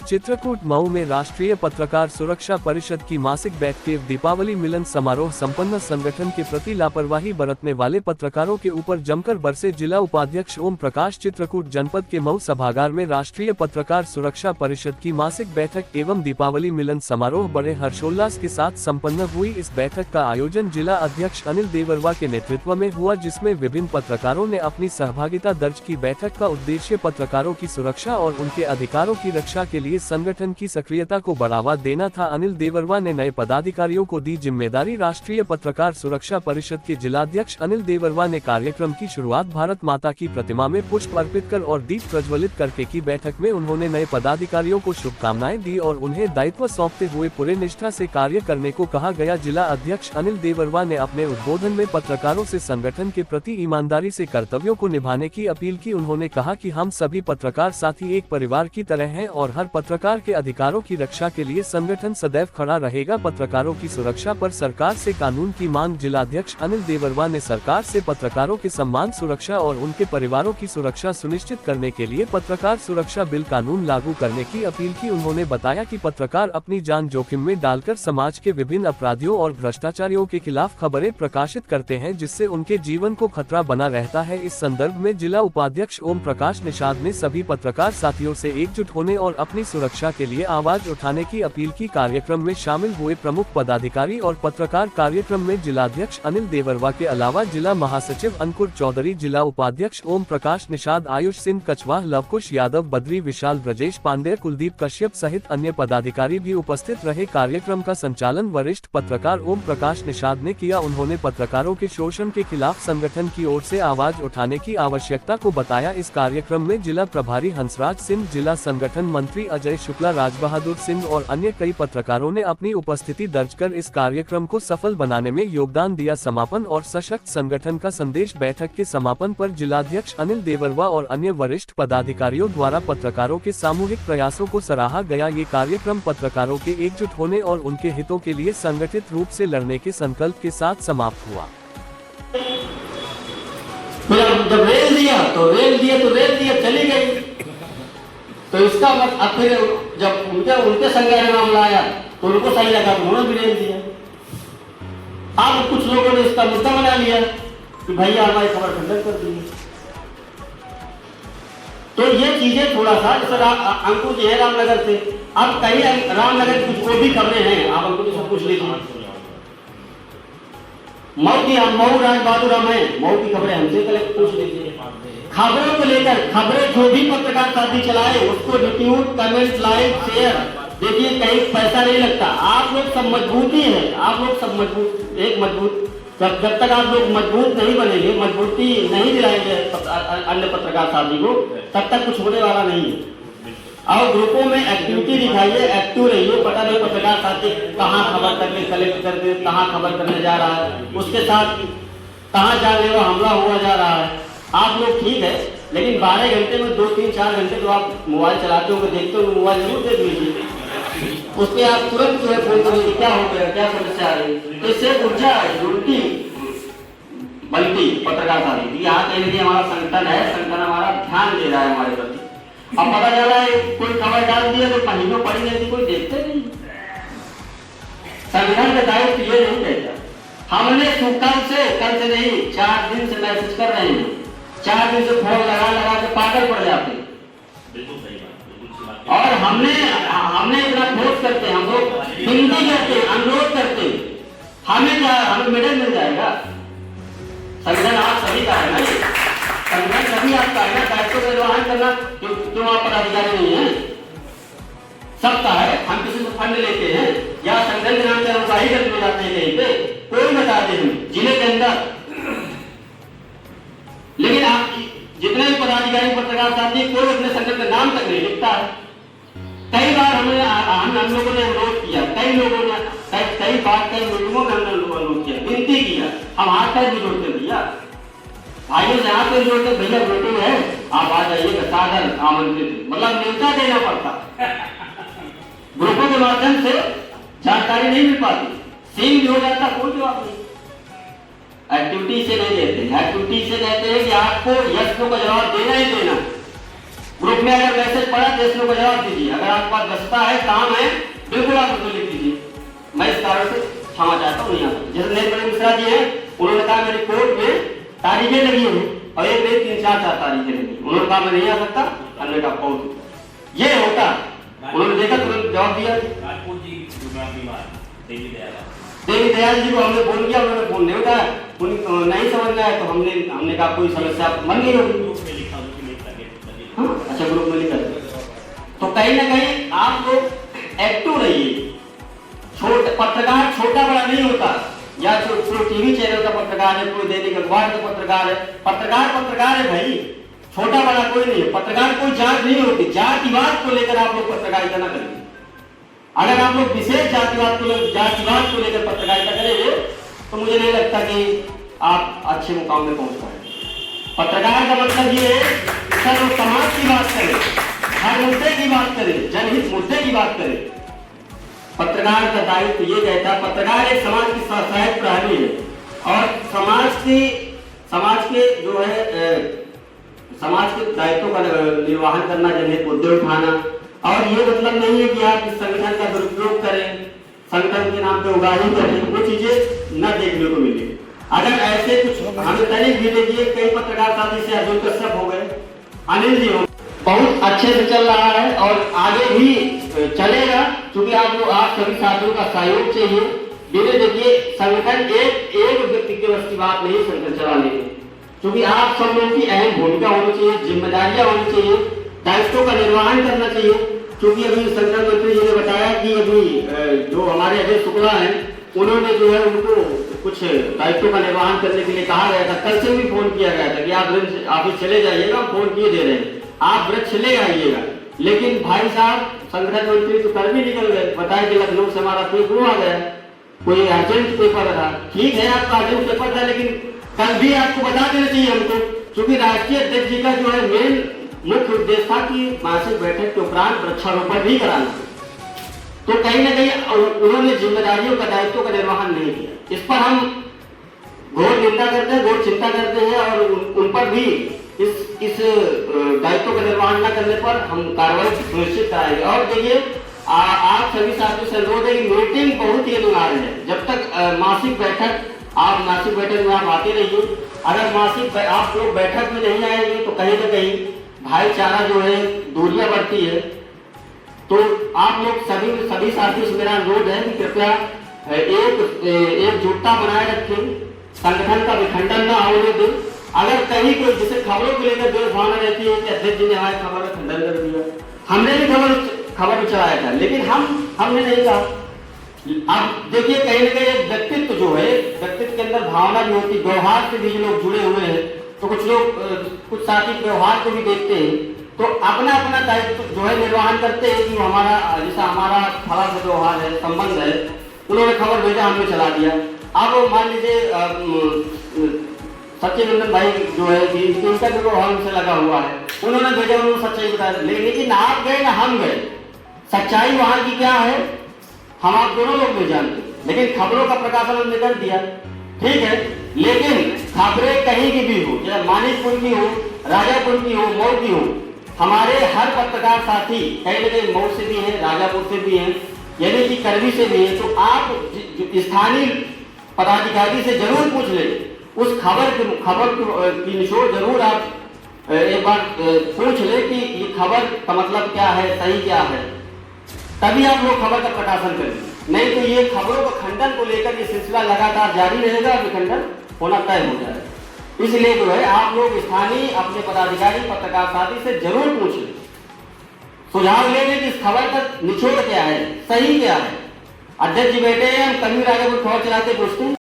चित्रकूट मऊ में राष्ट्रीय पत्रकार सुरक्षा परिषद की मासिक बैठक दीपावली मिलन समारोह संपन्न। संगठन के प्रति लापरवाही बरतने वाले पत्रकारों के ऊपर जमकर बरसे। जिला उपाध्यक्ष ओम प्रकाश। चित्रकूट जनपद के मऊ सभागार में राष्ट्रीय पत्रकार सुरक्षा परिषद की मासिक बैठक एवं दीपावली मिलन समारोह बड़े हर्षोल्लास के साथ संपन्न हुई। इस बैठक का आयोजन जिला अध्यक्ष अनिल देवरवा के नेतृत्व में हुआ, जिसमें विभिन्न पत्रकारों ने अपनी सहभागिता दर्ज की। बैठक का उद्देश्य पत्रकारों की सुरक्षा और उनके अधिकारों की रक्षा के लिए संगठन की सक्रियता को बढ़ावा देना था। अनिल देवरवा ने नए पदाधिकारियों को दी जिम्मेदारी। राष्ट्रीय पत्रकार सुरक्षा परिषद के जिलाध्यक्ष अनिल देवरवा ने कार्यक्रम की शुरुआत भारत माता की प्रतिमा में पुष्प अर्पित कर और दीप प्रज्वलित करके की। बैठक में उन्होंने नए पदाधिकारियों को शुभकामनाएं दी और उन्हें दायित्व सौंपते हुए पूरे निष्ठा से कार्य करने को कहा गया। जिला अध्यक्ष अनिल देवरवा ने अपने उद्बोधन में पत्रकारों से संगठन के प्रति ईमानदारी से कर्तव्यों को निभाने की अपील की। उन्होंने कहा कि हम सभी पत्रकार साथी एक परिवार की तरह हैं और हर पत्रकार के अधिकारों की रक्षा के लिए संगठन सदैव खड़ा रहेगा। पत्रकारों की सुरक्षा पर सरकार से कानून की मांग। जिलाध्यक्ष अनिल देवरवा ने सरकार से पत्रकारों के सम्मान, सुरक्षा और उनके परिवारों की सुरक्षा सुनिश्चित करने के लिए पत्रकार सुरक्षा बिल कानून लागू करने की अपील की। उन्होंने बताया कि पत्रकार अपनी जान जोखिम में डालकर समाज के विभिन्न अपराधियों और भ्रष्टाचारियों के खिलाफ खबरें प्रकाशित करते हैं, जिससे उनके जीवन को खतरा बना रहता है। इस संदर्भ में जिला उपाध्यक्ष ओम प्रकाश निषाद ने सभी पत्रकार साथियों से एकजुट होने और अपनी सुरक्षा के लिए आवाज उठाने की अपील की। कार्यक्रम में शामिल हुए प्रमुख पदाधिकारी और पत्रकार कार्यक्रम में जिलाध्यक्ष अनिल देवरवा के अलावा जिला महासचिव अंकुर चौधरी, जिला उपाध्यक्ष ओम प्रकाश निषाद, आयुष सिंह कछवाह, लवकुश यादव, बद्री विशाल, ब्रजेश पांडे, कुलदीप कश्यप सहित अन्य पदाधिकारी भी उपस्थित रहे। कार्यक्रम का संचालन वरिष्ठ पत्रकार ओम प्रकाश निषाद ने किया। उन्होंने पत्रकारों के शोषण के खिलाफ संगठन की ओर से आवाज उठाने की आवश्यकता को बताया। इस कार्यक्रम में जिला प्रभारी हंसराज सिंह, जिला संगठन मंत्री अजय शुक्ला, राजबहादुर सिंह और अन्य कई पत्रकारों ने अपनी उपस्थिति दर्ज कर इस कार्यक्रम को सफल बनाने में योगदान दिया। समापन और सशक्त संगठन का संदेश। बैठक के समापन पर जिलाध्यक्ष अनिल देवरवा और अन्य वरिष्ठ पदाधिकारियों द्वारा पत्रकारों के सामूहिक प्रयासों को सराहा गया। ये कार्यक्रम पत्रकारों के एकजुट होने और उनके हितों के लिए संगठित रूप से लड़ने के संकल्प के साथ समाप्त हुआ। जब रेल दिया चली गई, तो इसका अब फिर जब उनके संज्ञान में मामला आया तो उनको सही लगा तो उन्होंने भी रेल दिया। अब कुछ लोगों ने इसका मुद्दा बना लिया कि भैया हमारी खबर खंडन कर दी। तो ये चीजें थोड़ा सा, जैसे अंकुर जी है रामनगर से, अब कहीं रामनगर की कोई भी खबरें हैं, आप अंकुर जी से पूछ लीजिए। मऊ राजबहादुर हम हैं, मऊ की खबरें हमसे कलेक्ट पूछ लीजिए। खबरों को लेकर खबरें जो भी पत्रकार साथी चलाए उसको रिट्वीट, कमेंट, लाइक, शेयर, देखिए कहीं पैसा नहीं लगता। आप लोग सब मजबूती है, आप लोग सब मजबूत जब तक आप लोग मजबूत नहीं बनेंगे, मजबूती नहीं दिलाएंगे अन्य पत्रकार साथी को, तब तक कुछ होने वाला नहीं है। और ग्रुपों में एक्टिविटी दिखाइए, एक्टिव रहिए। पता नहीं पत्रकार साथी कहाँ खबर करके कलेक्ट करके कहाँ खबर करने जा रहा है, उसके साथ कहाँ जानलेवा हमला हुआ जा रहा है। आप लोग ठीक है, लेकिन 12 घंटे में 2, 3, 4 घंटे तो आप मोबाइल चलाते हो, देखते हो, मोबाइल जरूर देख लीजिए। उस पर आप तुरंत जो है फोन करिए, क्या हो गया, क्या समस्या आ रही है। तो इससे ऊर्जा उल्टी बल्कि पत्रकार साथी यहाँ कहीं हमारा संगठन है, संगठन हमारा ध्यान दे रहा है हमारे प्रति। अब पता चला है कोई खबर डाल दिया तो महीनों पड़ी नहीं थी, कोई देखते नहीं। संगठन का दायित्व ये नहीं कहता। हमने कल से नहीं, 4 दिन से मैसेज कर रहे हैं, 4 दिन से फोन लगा के पागल पड़ जाते। और हमने इतना फोर्स करते, हम लोग हिंदी करते, अनुरोध करते, हमें मेडल मिल जाएगा। संगठन आप सभी का है ना, ये संगठन सभी आपका है ना, दायित्व निर्वहन करना क्यों आप पदाधिकारी नहीं है, सबका है। हम किसी से फंड लेते हैं या संगठन के नाम से अनुसाही करने जाते हैं कहीं पे, कोई बता दे हमें जिले के अंदर। लेकिन आप जितने भी पदाधिकारी पत्रकार साथी, कोई अपने संगठन का नाम तक नहीं लिखता है। कई बार हम लोगों ने अनुरोध किया, कई मीटिंगों में हमने अनुरोध किया, विनती किया, हम हाथ पैर भी जोड़ते भैया, भाइयों से हाथ पैर जोड़ते, भैया मीटिंग है आप आ जाइएगा, सादर आमंत्रित, मतलब न्योता देना पड़ता। ग्रुपों के माध्यम से जानकारी नहीं मिल पाती, सीन भी हो जाता, कोई जवाब नहीं। एक्टिविटी से नहीं देते, एक्टिविटी से कहते हैं कि आपको यस नो का जवाब देना ही देना। ग्रुप में अगर मैसेज पड़ा तो इसमें जवाब दीजिए। अगर आपके पास दस्ता है, काम है, बिल्कुल आप उसको लिख दीजिए। मैं इस कारण से क्षमा चाहता हूँ। नहीं आता जैसे नीलकंठ मिश्रा जी हैं, उन्होंने कहा मेरी कोर्ट में तारीखें लगी हुई और एक नहीं 3-4 तारीखें लगी। उन्होंने कहा मैं नहीं आ सकता, हमने कहा बहुत ये होता। उन्होंने देखा, तुरंत जवाब दिया। देवी दयाल जी को हमने फोन किया, उन्होंने फोन नहीं उठाया, नहीं समझ में आया तो हमने कहा कोई समस्या बन गई होगी। अच्छा, ग्रुप में लिखा। तो कहीं ना कहीं आप लोग एक्टिव रहिए। पत्रकार छोटा बड़ा नहीं होता, या कोई टीवी चैनल का पत्रकार है, कोई दैनिक अखबार का पत्रकार है, पत्रकार है भाई, छोटा बड़ा कोई नहीं है। पत्रकार कोई जात नहीं होती। जातिवाद को लेकर आप लोग पत्रकारिता न करेंगे। अगर आप लोग विशेष जातिवाद को लेकर पत्रकारिता करेंगे तो मुझे नहीं लगता कि आप अच्छे मुकाम में पहुंच पाएंगे। पत्रकार का मतलब ये है सर समाज की बात करें, हर मुद्दे की बात करें, जनहित मुद्दे की बात करें। पत्रकार का दायित्व ये कहता है, पत्रकार एक समाज की सहायक प्रहरी है और समाज के जो है समाज के दायित्वों का निर्वहन करना, जनहित मुद्दे उठाना। और ये मतलब नहीं है कि आप इस संगठन का दुरुपयोग करें, संगठन के नाम पे उगाही करें, वो चीजें न देखने को मिली। अगर ऐसे कुछ हमें तरीक भी देखिए, कई पत्रकार साथी से अर्जुन कश्यप हो गए, अनिल जी हो, बहुत अच्छे से चल रहा है और आगे भी चलेगा, क्योंकि आप सभी साथियों का सहयोग चाहिए। देखिए संगठन एक व्यक्ति के बस की बात नहीं संगठन चलाने की, क्योंकि आप सब लोग की अहम भूमिका होनी चाहिए, जिम्मेदारियां होनी चाहिए, दायित्वों का निर्वहन करना चाहिए। क्योंकि अभी संगठन मंत्री जी ने बताया कि अभी जो हमारे अजय शुक्ला हैं, उन्होंने जो है उनको कुछ दायित्वों का निर्वहन करने के लिए कहा गया था। कल से भी फोन किया गया था कि आप ऑफिस चले जाइएगा, फोन किए दे रहे हैं, आप व्रत चले आइएगा। लेकिन भाई साहब संगठन मंत्री तो कल भी निकल गए, बताया कि लखनऊ से हमारा पेपर आ गया, कोई अर्जेंट पेपर था। ठीक है, आपका अर्जेंट पेपर था, लेकिन कल भी आपको बता देना चाहिए हमको, क्योंकि राष्ट्रीय अध्यक्ष जी का जो है मेन मुख्य उद्देश्य था कि मासिक बैठक के उपरांत वृक्षारोपण भी कराना। तो कहीं ना कहीं उन्होंने जिम्मेदारियों का, दायित्वों का निर्वहन नहीं किया। इस पर हम घोर निंदा करते हैं, घोर चिंता करते हैं और उन पर भी इस दायित्वों का निर्वहन न करने पर हम कार्रवाई सुनिश्चित कराएंगे। और देखिए आप सभी साथियों से अनुरोध है कि मीटिंग बहुत ही अनिवार्य है। जब तक मासिक बैठक में आप आते रहिए। अगर आप लोग बैठक में नहीं आएंगे तो कहीं ना कहीं भाईचारा जो है दूरियां बढ़ती है। तो आप लोग सभी साथियों से मेरा अनुरोध है कि कृपया एकजुटता बनाए रखें, संगठन का विखंडन न होने दें। अगर कहीं कोई जैसे खबरों को लेकर जो भावना रहती है कि अध्यक्ष जी ने हमारी खबर का खंडन कर दिया, हमने भी खबर चलाया था, लेकिन हमने नहीं कहा। अब देखिए कहीं ना कहीं व्यक्तित्व जो है, व्यक्तित्व के अंदर भावना भी होती है, व्यवहार से भी लोग जुड़े हुए हैं। तो कुछ लोग कुछ साथी व्यवहार को भी देखते हैं, तो अपना अपना दायित्व जो है निर्वहन करते हैं कि जैसा हमारा फला से व्यवहार है, संबंध है, उन्होंने खबर भेजा, हमने चला दिया। अब मान लीजिए सचिन भाई जो है कि इनका जो व्यवहार उनसे लगा हुआ है, उन्होंने भेजा, उन्होंने सच्चाई बता दी, लेकिन आप गए ना हम गए, सच्चाई वहां की क्या है हम आप दोनों लोग नहीं जानते, लेकिन खबरों का प्रकाशन हमने कर दिया, ठीक है। लेकिन खबरें कहीं की भी हो, चाहे मानिकपुर की हो, राजापुर की हो, मऊ की हो, हमारे हर पत्रकार साथी कहीं ना कहीं मऊ से भी है, राजापुर से भी है, यानी कि करवी से भी है। तो आप स्थानीय पदाधिकारी से जरूर पूछ ले, उस खबर की निचोड़ जरूर आप एक बार पूछ ले कि ये खबर का मतलब क्या है, सही क्या है, तभी आप लोग खबर का प्रकाशन करें। नहीं तो ये खबरों का खंडन को लेकर ये सिलसिला लगातार जारी रहेगा और विखंडन होना तय हो जाएगा। इसलिए जो है आप लोग स्थानीय अपने पदाधिकारी, पत्रकार साथी से जरूर पूछें, सुझाव ले लें कि इस खबर का निचोड़ क्या है, सही क्या है। अध्यक्ष जी बैठे हैं, हम कभी राजापुर खबर चलाते पूछते हैं।